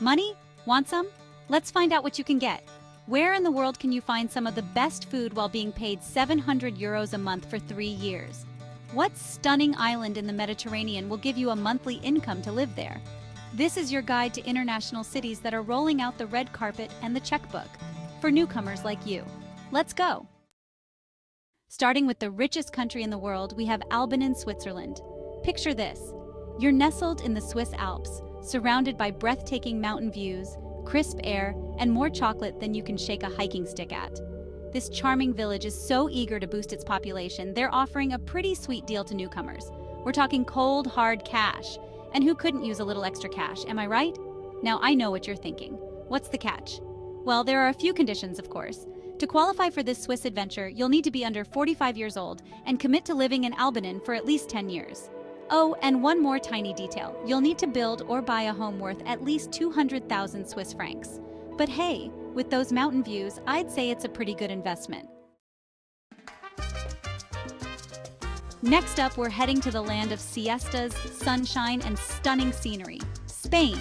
Money? Want some? Let's find out what you can get. Where in the world can you find some of the best food while being paid €700 a month for 3 years? What stunning island in the Mediterranean will give you a monthly income to live there? This is your guide to international cities that are rolling out the red carpet and the checkbook for newcomers like you. Let's go! Starting with the richest country in the world, we have Albinen, Switzerland. Picture this. You're nestled in the Swiss Alps, surrounded by breathtaking mountain views, crisp air, and more chocolate than you can shake a hiking stick at. This charming village is so eager to boost its population, they're offering a pretty sweet deal to newcomers. We're talking cold, hard cash. And who couldn't use a little extra cash, am I right? Now I know what you're thinking. What's the catch? Well, there are a few conditions, of course. To qualify for this Swiss adventure, you'll need to be under 45 years old and commit to living in Albinen for at least 10 years. Oh, and one more tiny detail. You'll need to build or buy a home worth at least 200,000 Swiss francs. But hey, with those mountain views, I'd say it's a pretty good investment. Next up, we're heading to the land of siestas, sunshine, and stunning scenery, Spain.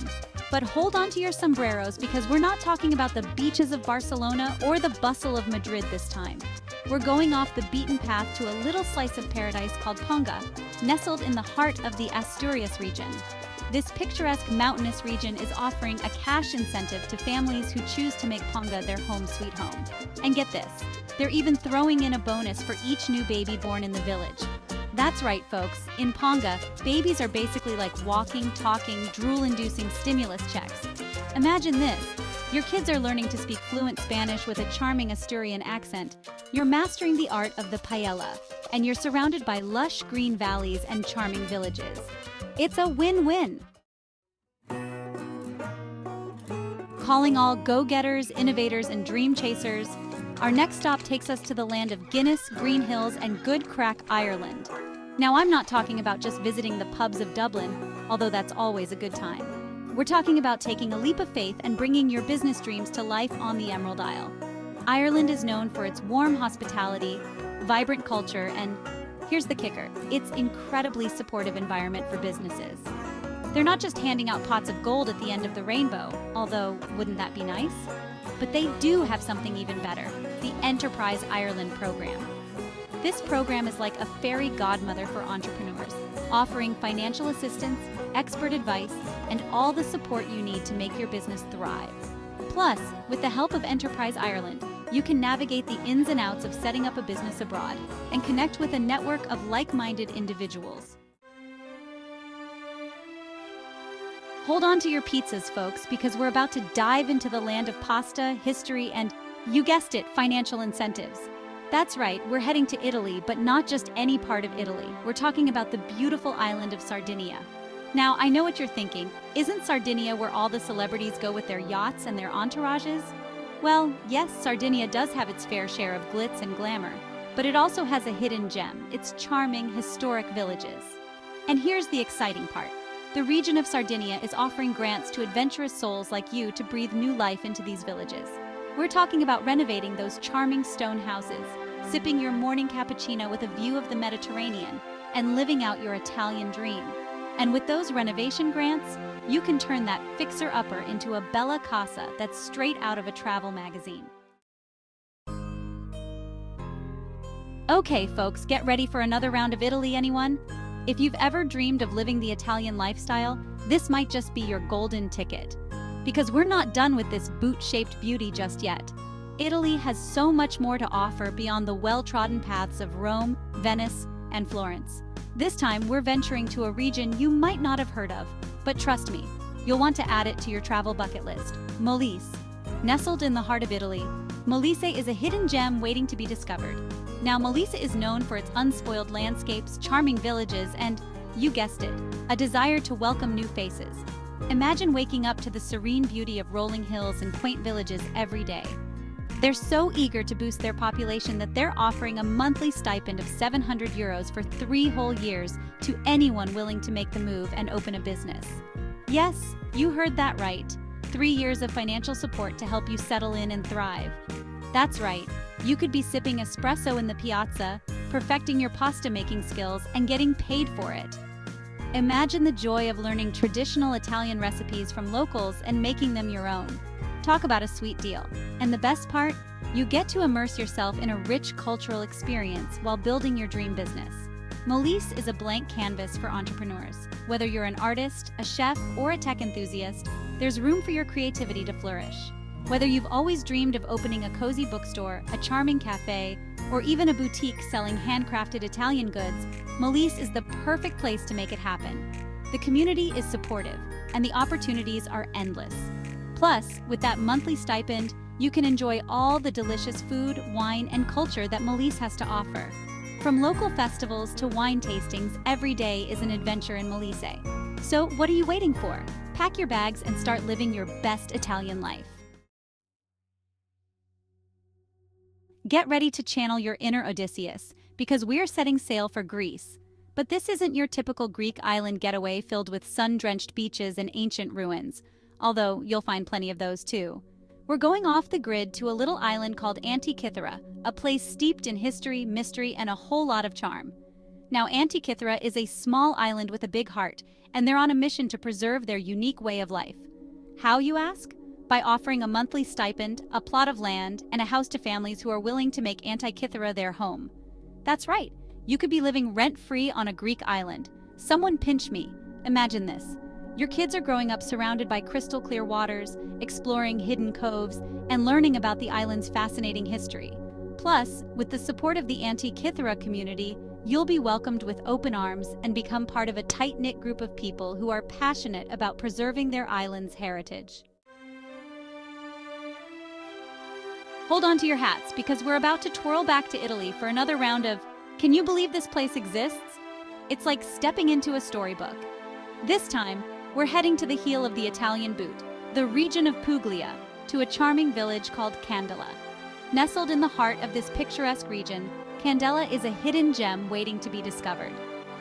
But hold on to your sombreros because we're not talking about the beaches of Barcelona or the bustle of Madrid this time. We're going off the beaten path to a little slice of paradise called Ponga, nestled in the heart of the Asturias region. This picturesque mountainous region is offering a cash incentive to families who choose to make Ponga their home sweet home. And get this, they're even throwing in a bonus for each new baby born in the village. That's right, folks. In Ponga, babies are basically like walking, talking, drool-inducing stimulus checks. Imagine this. Your kids are learning to speak fluent Spanish with a charming Asturian accent. You're mastering the art of the paella, and you're surrounded by lush green valleys and charming villages. It's a win-win. Calling all go-getters, innovators, and dream chasers, our next stop takes us to the land of Guinness, Green Hills, and good crack Ireland. Now, I'm not talking about just visiting the pubs of Dublin, although that's always a good time. We're talking about taking a leap of faith and bringing your business dreams to life on the Emerald Isle. Ireland is known for its warm hospitality, vibrant culture, and here's the kicker, its incredibly supportive environment for businesses. They're not just handing out pots of gold at the end of the rainbow, although wouldn't that be nice? But they do have something even better, the Enterprise Ireland program. This program is like a fairy godmother for entrepreneurs, offering financial assistance, expert advice, and all the support you need to make your business thrive. Plus, with the help of Enterprise Ireland, you can navigate the ins and outs of setting up a business abroad and connect with a network of like-minded individuals. Hold on to your pizzas, folks, because we're about to dive into the land of pasta, history, and, you guessed it, financial incentives. That's right, we're heading to Italy, but not just any part of Italy. We're talking about the beautiful island of Sardinia. Now, I know what you're thinking. Isn't Sardinia where all the celebrities go with their yachts and their entourages? Well, yes, Sardinia does have its fair share of glitz and glamour, but it also has a hidden gem, its charming, historic villages. And here's the exciting part. The region of Sardinia is offering grants to adventurous souls like you to breathe new life into these villages. We're talking about renovating those charming stone houses, sipping your morning cappuccino with a view of the Mediterranean, and living out your Italian dream. And with those renovation grants, you can turn that fixer-upper into a bella casa that's straight out of a travel magazine. Okay, folks, get ready for another round of Italy, anyone? If you've ever dreamed of living the Italian lifestyle, this might just be your golden ticket. Because we're not done with this boot-shaped beauty just yet. Italy has so much more to offer beyond the well-trodden paths of Rome, Venice, and Florence. This time, we're venturing to a region you might not have heard of, but trust me, you'll want to add it to your travel bucket list, Molise. Nestled in the heart of Italy, Molise is a hidden gem waiting to be discovered. Now, Molise is known for its unspoiled landscapes, charming villages, and, you guessed it, a desire to welcome new faces. Imagine waking up to the serene beauty of rolling hills and quaint villages every day. They're so eager to boost their population that they're offering a monthly stipend of €700 for 3 whole years to anyone willing to make the move and open a business. Yes, you heard that right. 3 years of financial support to help you settle in and thrive. That's right, you could be sipping espresso in the piazza, perfecting your pasta making skills, and getting paid for it. Imagine the joy of learning traditional Italian recipes from locals and making them your own. Talk about a sweet deal. And the best part? You get to immerse yourself in a rich cultural experience while building your dream business. Molise is a blank canvas for entrepreneurs. Whether you're an artist, a chef, or a tech enthusiast, there's room for your creativity to flourish. Whether you've always dreamed of opening a cozy bookstore, a charming cafe, or even a boutique selling handcrafted Italian goods, Molise is the perfect place to make it happen. The community is supportive, and the opportunities are endless. Plus, with that monthly stipend, you can enjoy all the delicious food, wine, and culture that Molise has to offer. From local festivals to wine tastings, every day is an adventure in Molise. So, what are you waiting for? Pack your bags and start living your best Italian life. Get ready to channel your inner Odysseus, because we're setting sail for Greece. But this isn't your typical Greek island getaway filled with sun-drenched beaches and ancient ruins, although you'll find plenty of those too. We're going off the grid to a little island called Antikythera, a place steeped in history, mystery, and a whole lot of charm. Now, Antikythera is a small island with a big heart, and they're on a mission to preserve their unique way of life. How, you ask? By offering a monthly stipend, a plot of land, and a house to families who are willing to make Antikythera their home. That's right, you could be living rent-free on a Greek island. Someone pinch me. Imagine this. Your kids are growing up surrounded by crystal-clear waters, exploring hidden coves, and learning about the island's fascinating history. Plus, with the support of the Antikythera community, you'll be welcomed with open arms and become part of a tight-knit group of people who are passionate about preserving their island's heritage. Hold on to your hats, because we're about to twirl back to Italy for another round of, can you believe this place exists? It's like stepping into a storybook. This time, we're heading to the heel of the Italian boot, the region of Puglia, to a charming village called Candela. Nestled in the heart of this picturesque region, Candela is a hidden gem waiting to be discovered.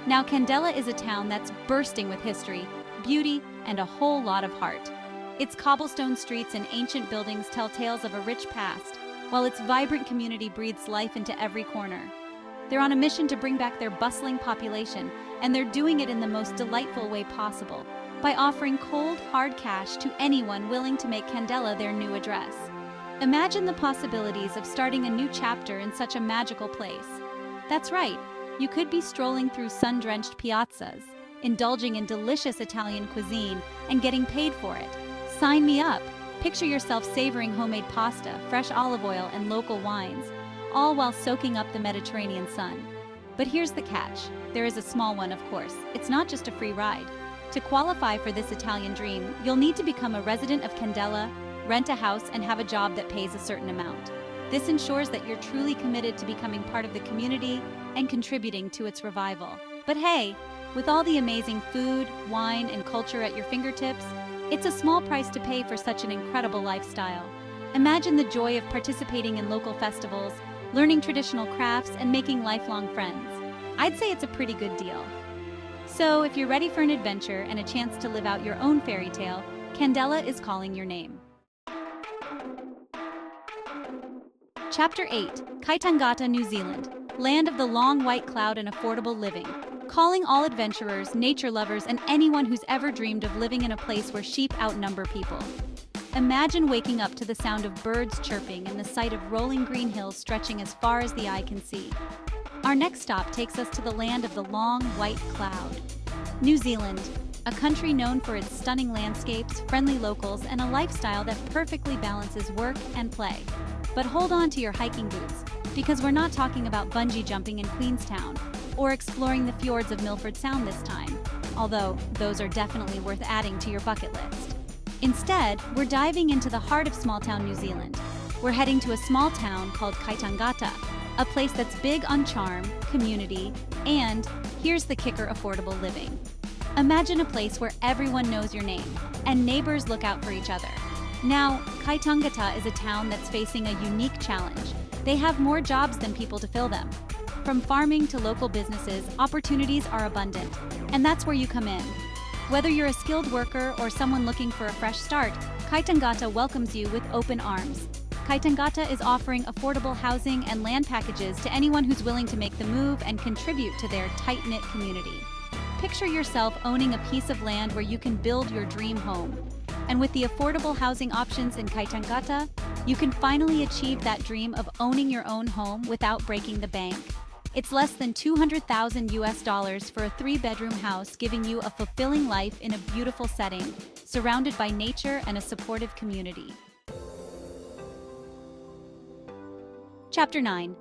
Now, Candela is a town that's bursting with history, beauty, and a whole lot of heart. Its cobblestone streets and ancient buildings tell tales of a rich past, while its vibrant community breathes life into every corner. They're on a mission to bring back their bustling population, and they're doing it in the most delightful way possible, by offering cold, hard cash to anyone willing to make Candela their new address. Imagine the possibilities of starting a new chapter in such a magical place. That's right, you could be strolling through sun-drenched piazzas, indulging in delicious Italian cuisine, and getting paid for it. Sign me up! Picture yourself savoring homemade pasta, fresh olive oil, and local wines, all while soaking up the Mediterranean sun. But here's the catch. There is a small one, of course. It's not just a free ride. To qualify for this Italian dream, you'll need to become a resident of Candela, rent a house, and have a job that pays a certain amount. This ensures that you're truly committed to becoming part of the community and contributing to its revival. But hey, with all the amazing food, wine, and culture at your fingertips, it's a small price to pay for such an incredible lifestyle. Imagine the joy of participating in local festivals, learning traditional crafts, and making lifelong friends. I'd say it's a pretty good deal. So, if you're ready for an adventure and a chance to live out your own fairy tale, Candela is calling your name. Chapter 8, Kaitangata, New Zealand, land of the long white cloud and affordable living. Calling all adventurers, nature lovers, and anyone who's ever dreamed of living in a place where sheep outnumber people. Imagine waking up to the sound of birds chirping and the sight of rolling green hills stretching as far as the eye can see. Our next stop takes us to the land of the long white cloud. New Zealand, a country known for its stunning landscapes, friendly locals, and a lifestyle that perfectly balances work and play. But hold on to your hiking boots, because we're not talking about bungee jumping in Queenstown, or exploring the fjords of Milford Sound this time, although those are definitely worth adding to your bucket list. Instead, we're diving into the heart of small-town New Zealand. We're heading to a small town called Kaitangata, a place that's big on charm, community, and, here's the kicker, affordable living. Imagine a place where everyone knows your name, and neighbors look out for each other. Now, Kaitangata is a town that's facing a unique challenge. They have more jobs than people to fill them. From farming to local businesses, opportunities are abundant, and that's where you come in. Whether you're a skilled worker or someone looking for a fresh start, Kaitangata welcomes you with open arms. Kaitangata is offering affordable housing and land packages to anyone who's willing to make the move and contribute to their tight-knit community. picture yourself owning a piece of land where you can build your dream home. And with the affordable housing options in Kaitangata, you can finally achieve that dream of owning your own home without breaking the bank. It's less than $200,000 for a 3-bedroom house, giving you a fulfilling life in a beautiful setting, surrounded by nature and a supportive community. Chapter 9.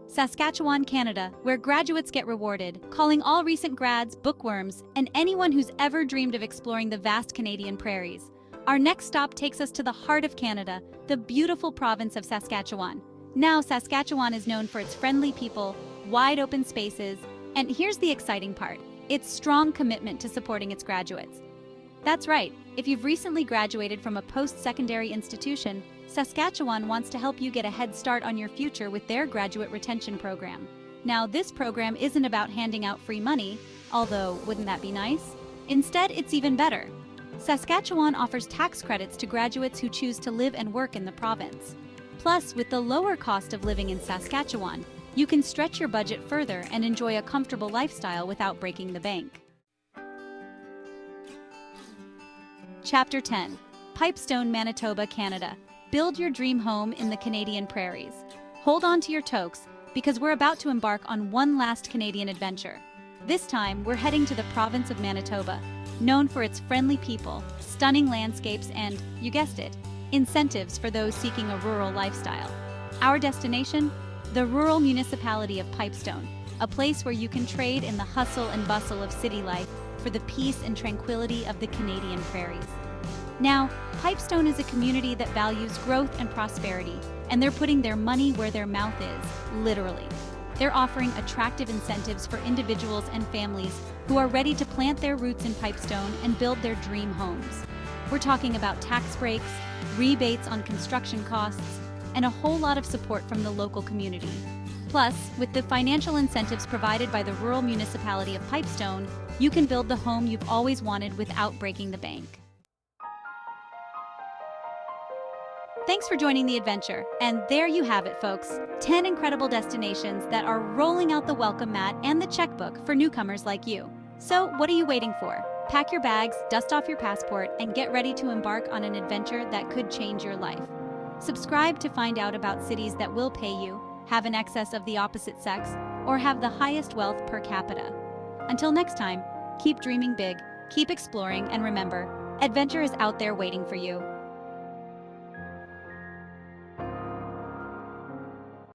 Saskatchewan, Canada, where graduates get rewarded, calling all recent grads bookworms and anyone who's ever dreamed of exploring the vast Canadian prairies. Our next stop takes us to the heart of Canada, the beautiful province of Saskatchewan. Now, Saskatchewan is known for its friendly people, wide open spaces, and here's the exciting part, its strong commitment to supporting its graduates. That's right, if you've recently graduated from a post-secondary institution, Saskatchewan wants to help you get a head start on your future with their graduate retention program. Now, this program isn't about handing out free money, although wouldn't that be nice? Instead, it's even better. Saskatchewan offers tax credits to graduates who choose to live and work in the province. Plus, with the lower cost of living in Saskatchewan, you can stretch your budget further and enjoy a comfortable lifestyle without breaking the bank. Chapter 10. Pipestone, Manitoba, Canada. Build your dream home in the Canadian prairies. Hold on to your toques, because we're about to embark on one last Canadian adventure. This time, we're heading to the province of Manitoba, known for its friendly people, stunning landscapes, and, you guessed it, incentives for those seeking a rural lifestyle. Our destination? The rural municipality of Pipestone, a place where you can trade in the hustle and bustle of city life for the peace and tranquility of the Canadian prairies. Now, Pipestone is a community that values growth and prosperity, and they're putting their money where their mouth is, literally. They're offering attractive incentives for individuals and families who are ready to plant their roots in Pipestone and build their dream homes. We're talking about tax breaks, rebates on construction costs, and a whole lot of support from the local community. Plus, with the financial incentives provided by the rural municipality of Pipestone, you can build the home you've always wanted without breaking the bank. Thanks for joining the adventure, and there you have it, folks. 10 incredible destinations that are rolling out the welcome mat and the checkbook for newcomers like you. So, what are you waiting for? Pack your bags, dust off your passport, and get ready to embark on an adventure that could change your life. Subscribe to find out about cities that will pay you, have an excess of the opposite sex, or have the highest wealth per capita. Until next time, keep dreaming big, keep exploring, and remember, adventure is out there waiting for you.